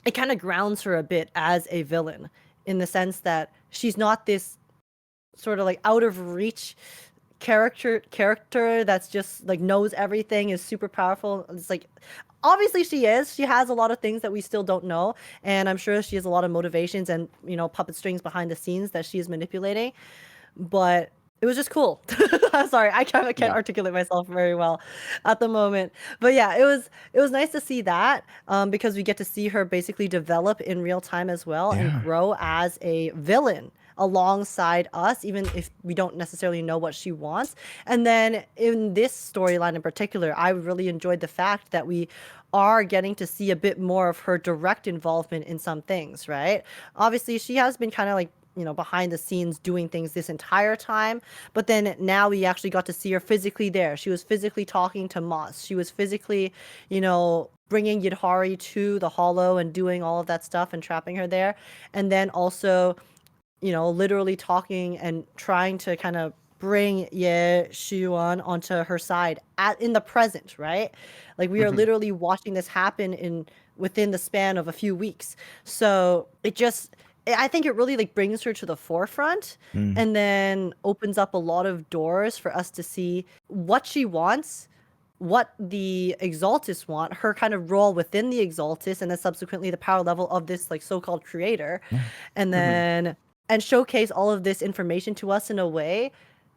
it kind of grounds her a bit as a villain, in the sense that she's not this sort of like out of reach character that's just like knows everything, is super powerful. It's like, obviously she has a lot of things that we still don't know, and I'm sure she has a lot of motivations and puppet strings behind the scenes that she is manipulating, but it was just cool. I'm sorry, I can't articulate myself very well at the moment, but yeah, it was nice to see that, because we get to see her basically develop in real time as well, and grow as a villain alongside us, even if we don't necessarily know what she wants. And then in this storyline in particular, I really enjoyed the fact that we are getting to see a bit more of her direct involvement in some things, right? Obviously, she has been kind of like behind the scenes doing things this entire time. But then now we actually got to see her physically there. She was physically talking to Moss. She was physically, bringing Yidhari to the Hollow and doing all of that stuff and trapping her there. And then also, literally talking and trying to kind of bring Yeshunguang onto her side in the present, right? Like we are literally watching this happen within the span of a few weeks. So I think it really like brings her to the forefront and then opens up a lot of doors for us to see what she wants, what the Exaltists want, her kind of role within the Exaltists, and then subsequently the power level of this like so-called creator, and then and showcase all of this information to us in a way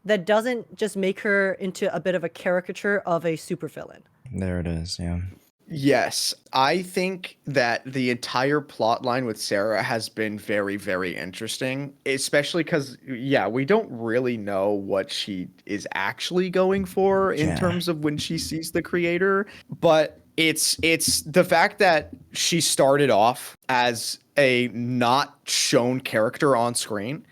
that doesn't just make her into a bit of a caricature of a supervillain. There it is, yeah. Yes, I think that the entire plot line with Sarah has been very, very interesting, especially because, we don't really know what she is actually going for in terms of when she sees the creator. But it's the fact that she started off as a not shown character on screen.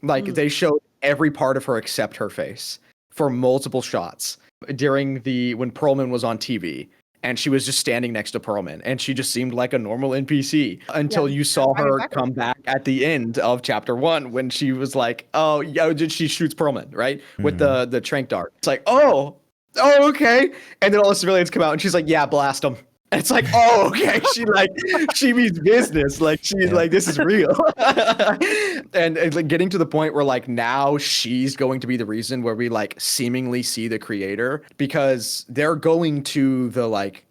Like they showed every part of her except her face for multiple shots during when Perlman was on TV. And she was just standing next to Perlman, and she just seemed like a normal NPC until you saw her come back at the end of chapter 1 when she was like, "Oh, yeah," she shoots Perlman right with the trank dart. It's like, oh, okay. And then all the civilians come out, and she's like, "Yeah, blast them." And it's like, oh, okay. She means business. Like she's like, this is real. and like getting to the point where like now she's going to be the reason where we like seemingly see the creator, because they're going to the like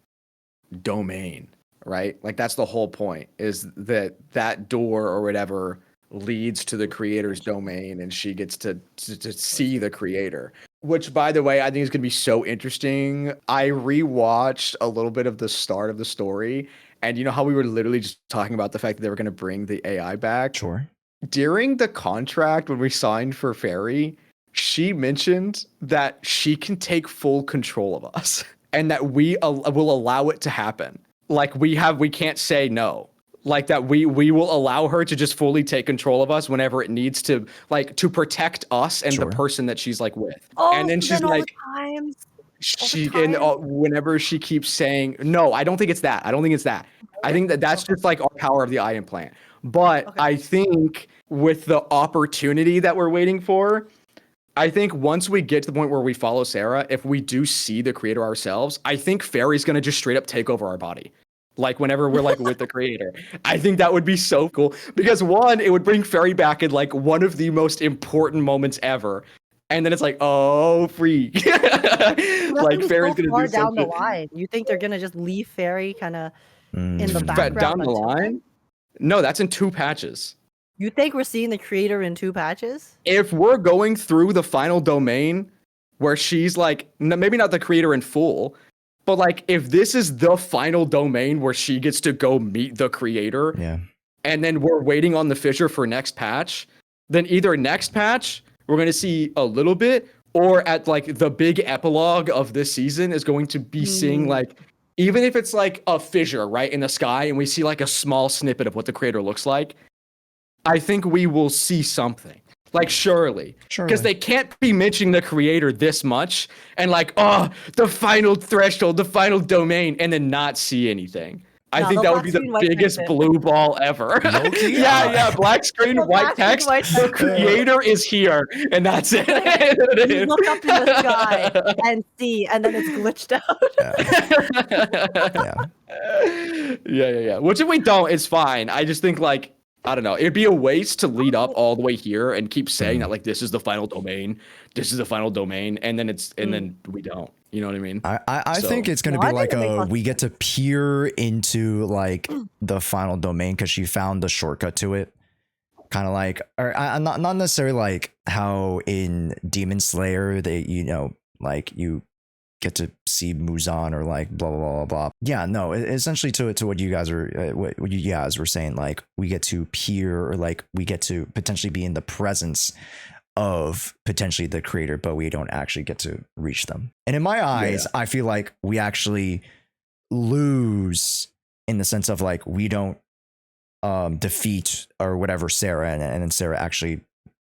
domain, right? Like that's the whole point, is that door or whatever leads to the creator's domain, and she gets to see the creator. Which, by the way, I think is going to be so interesting. I rewatched a little bit of the start of the story, and you know how we were literally just talking about the fact that they were going to bring the AI back? Sure. During the contract, when we signed for Fairy, she mentioned that she can take full control of us and that we will allow it to happen. Like we can't say no. Like that we will allow her to just fully take control of us whenever it needs to, like to protect us and the person that she's like with. And then she's like, whenever she keeps saying, no, I don't think it's that. I think that's just like our power of the eye implant. But I think with the opportunity that we're waiting for, I think once we get to the point where we follow Sarah, if we do see the creator ourselves, I think Fairy's going to just straight up take over our body. Like whenever we're like with the creator, I think that would be so cool, because one, it would bring Fairy back in like one of the most important moments ever. And then it's like, oh, freak. Like Fairy's going to do down something. the line. You think they're going to just leave Fairy kind of in the background? Down the line? No, that's in 2 patches. You think we're seeing the creator in 2 patches? If we're going through the final domain where she's like, maybe not the creator in full, but like if this is the final domain where she gets to go meet the creator, and then we're waiting on the fissure for next patch, then either next patch we're going to see a little bit, or at like the big epilogue of this season is going to be seeing like, even if it's like a fissure right in the sky and we see like a small snippet of what the creator looks like, I think we will see something. Like surely, because they can't be mentioning the creator this much and like, oh, the final threshold, the final domain, and then not see anything. I think that would be the biggest blue ball ever. Black screen, white text. The creator is here, and that's it. You look up in the sky and see, and then it's glitched out. Yeah. Which if we don't, it's fine. I just think like, I don't know. It'd be a waste to lead up all the way here and keep saying that like this is the final domain, and then we don't. You know what I mean? I think it's gonna be like we get to peer into like the final domain because she found the shortcut to it. Kind of like, or not necessarily like how in Demon Slayer they like you get to see Muzan or like blah blah blah blah. Yeah, no, essentially to what you guys were saying, like we get to peer, or like we get to potentially be in the presence of potentially the creator, but we don't actually get to reach them. And in my eyes, I feel like we actually lose in the sense of like we don't defeat or whatever Sarah, and then Sarah actually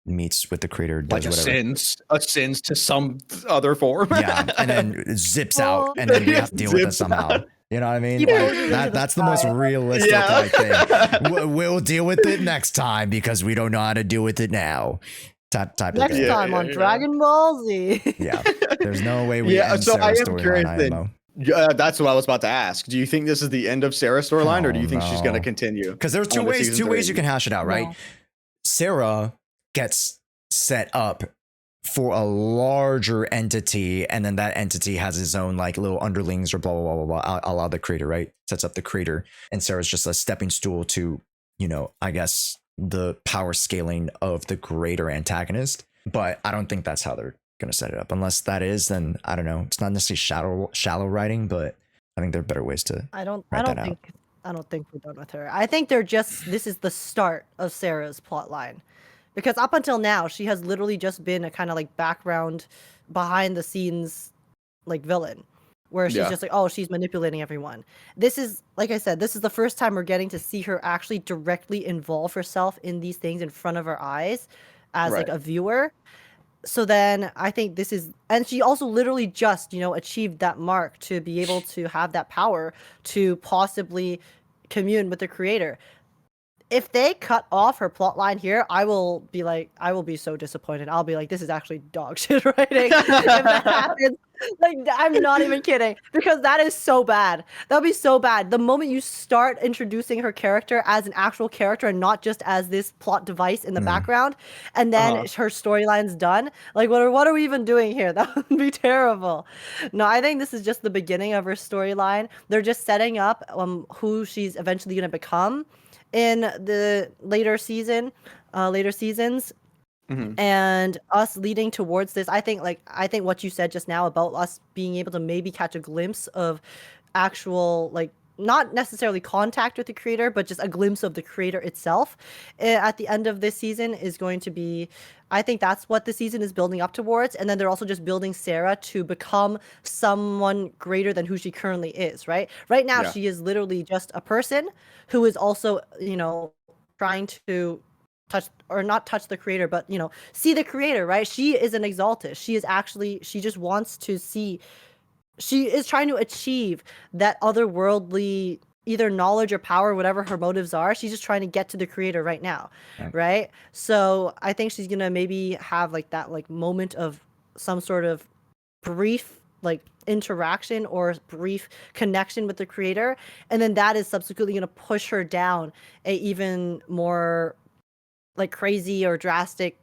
meets with the creator, does like whatever. ascends to some other form. Yeah, and then zips out, and then we have to deal with it Zips somehow. out. You know what I mean? He Like, pulls it into the that's the most sky. realistic Yeah. like thing. We'll deal with it next time because we don't know how to deal with it now. Type of Next thing. time on yeah. Dragon Ball Z. Yeah, there's no way we Yeah, end so I Sarah's am storyline curious then. IMO. That's what I was about to ask. Do you think this is the end of Sarah's storyline, or do you think she's going to no. continue? Because there's two on to ways. season Two ways 3? you can hash it out, right? No. Sarah gets set up for a larger entity, and then that entity has its own like little underlings or blah blah blah blah blah. A la the creator, right? Sets up the creator, and Sarah's just a stepping stool to, you know, I guess the power scaling of the greater antagonist. But I don't think that's how they're gonna set it up. Unless that is, then I don't know. It's not necessarily shallow writing, but I think there are better ways to. I don't Write that out. think we're done with her. I think this is the start of Sarah's plot line. Because up until now, she has literally just been a kind of like background, behind the scenes, like villain, where she's Yeah. just like, oh, she's manipulating everyone. This is, like I said, this is the first time we're getting to see her actually directly involve herself in these things in front of our eyes as like Right. a viewer. So then I think this is, and she also literally just, achieved that mark to be able to have that power to possibly commune with the creator. If they cut off her plot line here, I will be so disappointed. I'll be like, this is actually dog shit writing. If that happens, like, I'm not even kidding, because that is so bad. That'll be so bad. The moment you start introducing her character as an actual character and not just as this plot device in the background, and then her storyline's done, like, what are we even doing here? That would be terrible. No, I think this is just the beginning of her storyline. They're just setting up who she's eventually going to become in the later seasons, and us leading towards this. I think what you said just now about us being able to maybe catch a glimpse of actual, like, not necessarily contact with the creator, but just a glimpse of the creator itself at the end of this season is going to be, I think that's what the season is building up towards. And then they're also just building Sarah to become someone greater than who she currently is, right? Right now, Yeah. she is literally just a person who is also, trying to touch, or not touch the creator, but, see the creator, right? She is an exaltist. She just wants to see, she is trying to achieve that otherworldly either knowledge or power, whatever her motives are. She's just trying to get to the creator right now, right? So I think she's gonna maybe have like that like moment of some sort of brief like interaction or brief connection with the creator, and then that is subsequently gonna push her down a even more like crazy or drastic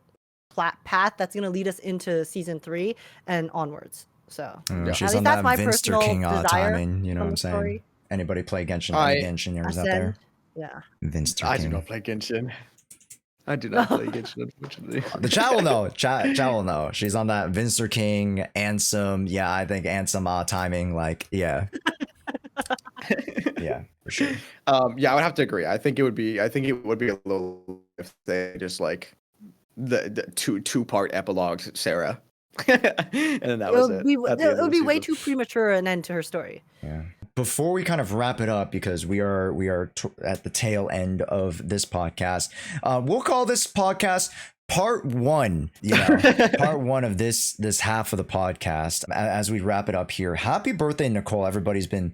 path that's gonna lead us into season 3 and onwards. So She's at least on that's that my Vinster personal King desire timing, you know from what I'm the saying? story. Anybody play Genshin? I- Any Genshiners out there? Yeah. Vinster I King. do not play Genshin. I do not play Genshin, unfortunately. The chat will know. Chat will know. She's on that Vinster King, Ansem. Yeah, I think Ansem timing. Like, yeah. Yeah, for sure. Yeah, I would have to agree. I think it would be a little if they just like the two-part epilogue Sarah. And then that was it. It would be way too premature an end to her story. Yeah. Before we kind of wrap it up, because we are at the tail end of this podcast, we'll call this podcast part 1. You know, part 1 of this half of the podcast. As we wrap it up here, happy birthday, Nicole! Everybody's been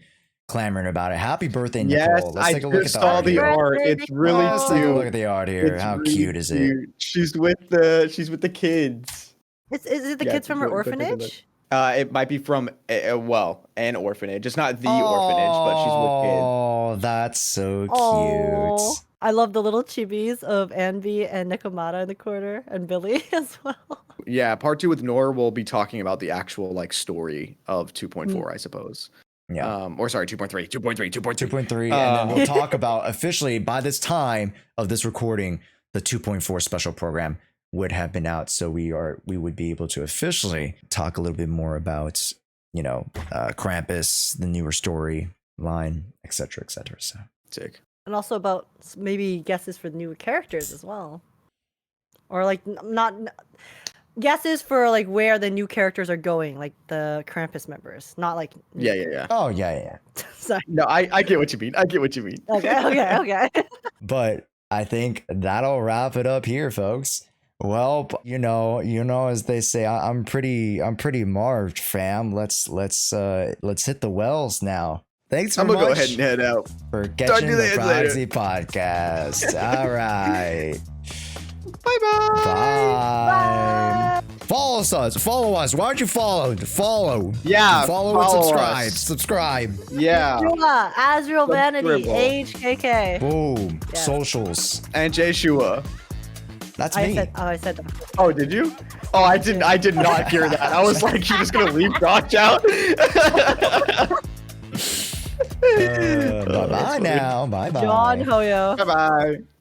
clamoring about it. Happy birthday, Nicole! Yes, Let's take a look at the saw art the here. art. It's really Let's take a look cute. at the art here. It's How really cute is it? cute. She's with the kids. Is it the Yeah, kids from her go take a look. orphanage? It might be from an orphanage. It's not the orphanage, but she's with kids. Oh, that's so Oh, cute. I love the little chibis of Anby and Nekomata in the corner, and Billy as well. Yeah, part 2 with Nora will be talking about the actual like story of 2.4, I suppose. Yeah. Or sorry, 2.3, 2.3, 2.3. 2.3, and then we'll talk about officially by this time of this recording, the 2.4 special program would have been out, so we would be able to officially talk a little bit more about, Krampus, the newer story line, etc., etc. So Sick. And also about maybe guesses for the new characters as well, or like not. guesses for like where the new characters are going, like the Krampus members, not like. Yeah. Oh yeah. Sorry. No, I get what you mean. Okay. But I think that'll wrap it up here, folks. Well, you know, as they say, I'm pretty marved, fam. Let's hit the wells now. Thanks I'm very gonna much go ahead and head out. for Talk catching to you the later. Proxy Podcast. All right. Bye. Bye. Follow us. Why don't you follow? Yeah, Follow and follow subscribe. us. Subscribe. Yeah. Yeshua, Azrael Vanity, Subscribble. HKK. Boom. Yeah. Socials. And Jshoea. That's I me. said that. Oh, did you? Oh, I did not hear that. I was like, you're just gonna leave Josh out? Bye now. Bye. John Hoyo. Bye.